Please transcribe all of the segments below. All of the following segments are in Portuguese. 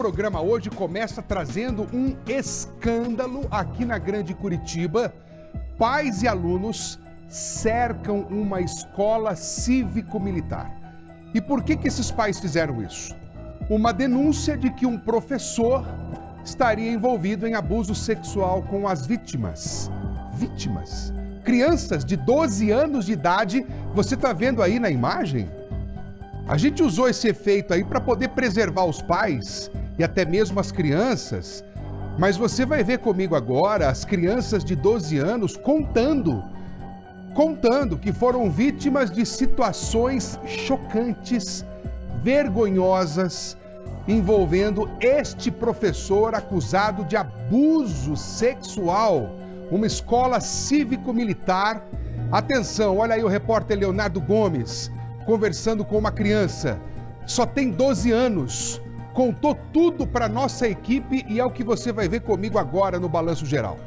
O programa hoje começa trazendo um escândalo aqui na Grande Curitiba. Pais e alunos cercam uma escola cívico-militar. E por que esses pais fizeram isso? Uma denúncia de que um professor estaria envolvido em abuso sexual com as vítimas. Vítimas. Crianças de 12 anos de idade, você está vendo aí na imagem? A gente usou esse efeito aí para poder preservar os pais e até mesmo as crianças, mas você vai ver comigo agora as crianças de 12 anos contando que foram vítimas de situações chocantes, vergonhosas, envolvendo este professor acusado de abuso sexual, uma escola cívico-militar. Atenção, olha aí o repórter Leonardo Gomes conversando com uma criança, só tem 12 anos, contou tudo para nossa equipe e é o que você vai ver comigo agora no Balanço Geral.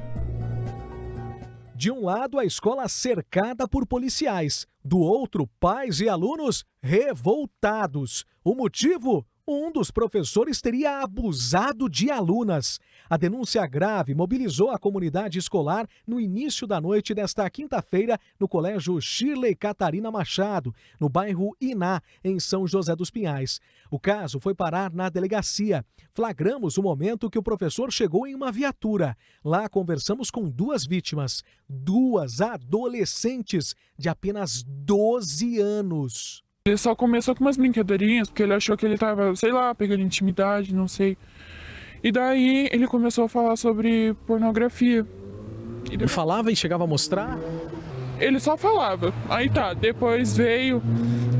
De um lado, a escola cercada por policiais, do outro, pais e alunos revoltados. O motivo? Um dos professores teria abusado de alunas. A denúncia grave mobilizou a comunidade escolar no início da noite desta quinta-feira no Colégio Shirley Catarina Machado, no bairro Iná, em São José dos Pinhais. O caso foi parar na delegacia. Flagramos o momento que o professor chegou em uma viatura. Lá conversamos com duas vítimas, duas adolescentes de apenas 12 anos. Ele só começou com umas brincadeirinhas, porque ele achou que ele tava, sei lá, pegando intimidade, não sei. E daí ele começou a falar sobre pornografia. Ele falava e chegava a mostrar? Ele só falava. Aí tá, depois veio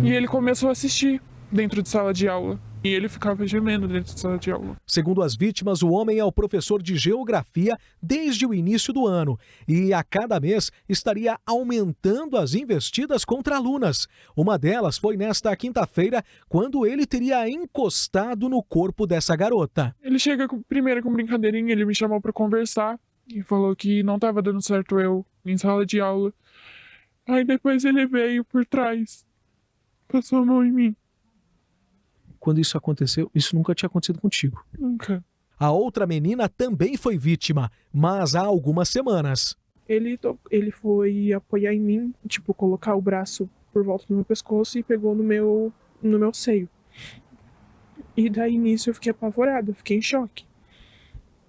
e ele começou a assistir dentro de sala de aula. E ele ficava gemendo dentro de sala de aula. Segundo as vítimas, o homem é o professor de geografia desde o início do ano e a cada mês estaria aumentando as investidas contra alunas. Uma delas foi nesta quinta-feira, quando ele teria encostado no corpo dessa garota. Ele chega primeiro com brincadeirinha, ele me chamou para conversar e falou que não estava dando certo eu em sala de aula. Aí depois ele veio por trás, passou a mão em mim. Quando isso aconteceu, isso nunca tinha acontecido contigo. Nunca. A outra menina também foi vítima, mas há algumas semanas. Ele foi apoiar em mim, tipo, colocar o braço por volta do meu pescoço e pegou no meu seio. E daí nisso eu fiquei apavorada, fiquei em choque.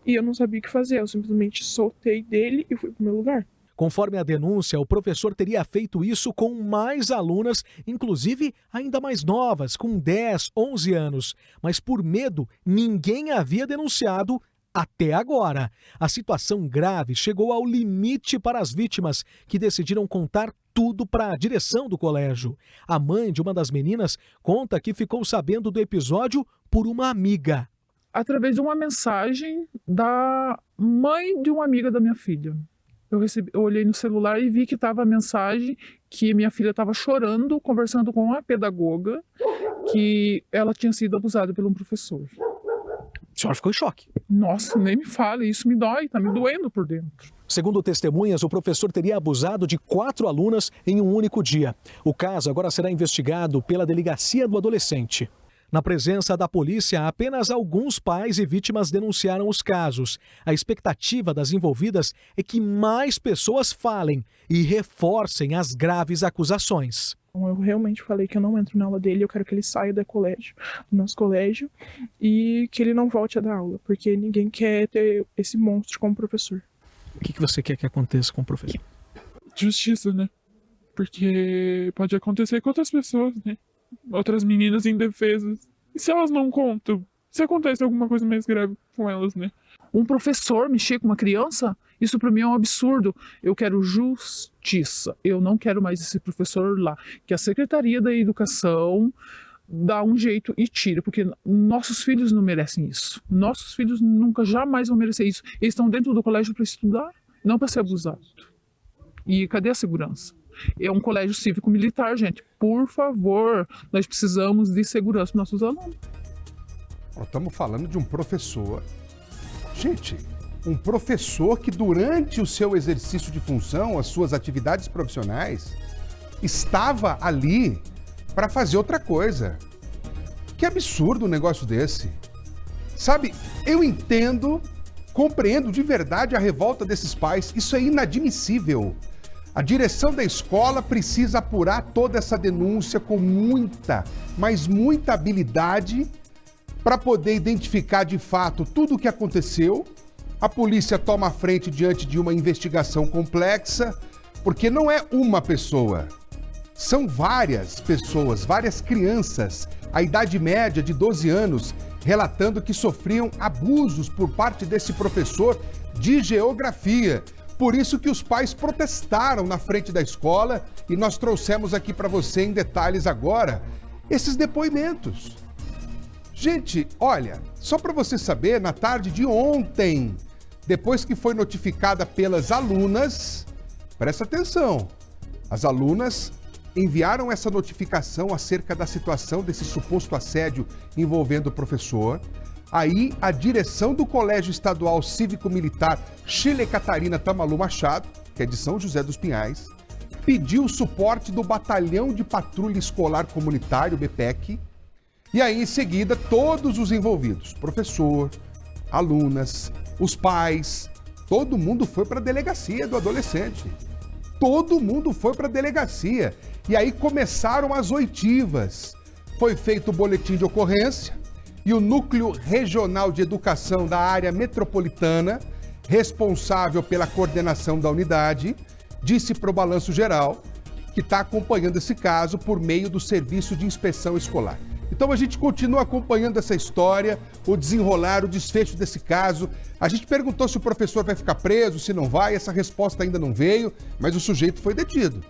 E eu não sabia o que fazer, eu simplesmente soltei dele e fui pro meu lugar. Conforme a denúncia, o professor teria feito isso com mais alunas, inclusive ainda mais novas, com 10, 11 anos. Mas por medo, ninguém havia denunciado até agora. A situação grave chegou ao limite para as vítimas, que decidiram contar tudo para a direção do colégio. A mãe de uma das meninas conta que ficou sabendo do episódio por uma amiga. Através de uma mensagem da mãe de uma amiga da minha filha. Eu olhei no celular e vi que estava a mensagem que minha filha estava chorando, conversando com a pedagoga, que ela tinha sido abusada por um professor. A senhora ficou em choque. Nossa, nem me fale, isso me dói, tá me doendo por dentro. Segundo testemunhas, o professor teria abusado de 4 alunas em um único dia. O caso agora será investigado pela Delegacia do Adolescente. Na presença da polícia, apenas alguns pais e vítimas denunciaram os casos. A expectativa das envolvidas é que mais pessoas falem e reforcem as graves acusações. Eu realmente falei que eu não entro na aula dele, eu quero que ele saia do nosso colégio, e que ele não volte a dar aula, porque ninguém quer ter esse monstro como professor. O que você quer que aconteça com o professor? Justiça, né? Porque pode acontecer com outras pessoas, né? Outras meninas indefesas. E se elas não contam? Se acontece alguma coisa mais grave com elas, né? Um professor mexer com uma criança? Isso para mim é um absurdo. Eu quero justiça. Eu não quero mais esse professor lá. Que a Secretaria da Educação dá um jeito e tira, porque nossos filhos não merecem isso. Nossos filhos nunca, jamais vão merecer isso. Eles estão dentro do colégio para estudar, não para ser abusados. E cadê a segurança? É um colégio cívico-militar, gente. Por favor, nós precisamos de segurança para nossos alunos. Estamos falando de um professor. Gente, um professor que durante o seu exercício de função, as suas atividades profissionais, estava ali para fazer outra coisa. Que absurdo um negócio desse. Sabe, eu entendo, compreendo de verdade a revolta desses pais. Isso é inadmissível. A direção da escola precisa apurar toda essa denúncia com muita, mas muita habilidade para poder identificar de fato tudo o que aconteceu. A polícia toma a frente diante de uma investigação complexa, porque não é uma pessoa, são várias pessoas, várias crianças, a idade média de 12 anos, relatando que sofriam abusos por parte desse professor de geografia. Por isso que os pais protestaram na frente da escola e nós trouxemos aqui para você em detalhes agora esses depoimentos. Gente, olha, só para você saber, na tarde de ontem, depois que foi notificada pelas alunas, presta atenção, as alunas enviaram essa notificação acerca da situação desse suposto assédio envolvendo o professor. Aí, a direção do Colégio Estadual Cívico-Militar Chile Catarina Tamalu Machado, que é de São José dos Pinhais, pediu o suporte do Batalhão de Patrulha Escolar Comunitário, BPEC, e aí, em seguida, todos os envolvidos, professor, alunas, os pais, todo mundo foi para a delegacia do adolescente. Todo mundo foi para a delegacia. E aí começaram as oitivas. Foi feito o boletim de ocorrência e o Núcleo Regional de Educação da área metropolitana, responsável pela coordenação da unidade, disse para o Balanço Geral que está acompanhando esse caso por meio do Serviço de Inspeção Escolar. Então a gente continua acompanhando essa história, o desenrolar, o desfecho desse caso. A gente perguntou se o professor vai ficar preso, se não vai, essa resposta ainda não veio, mas o sujeito foi detido.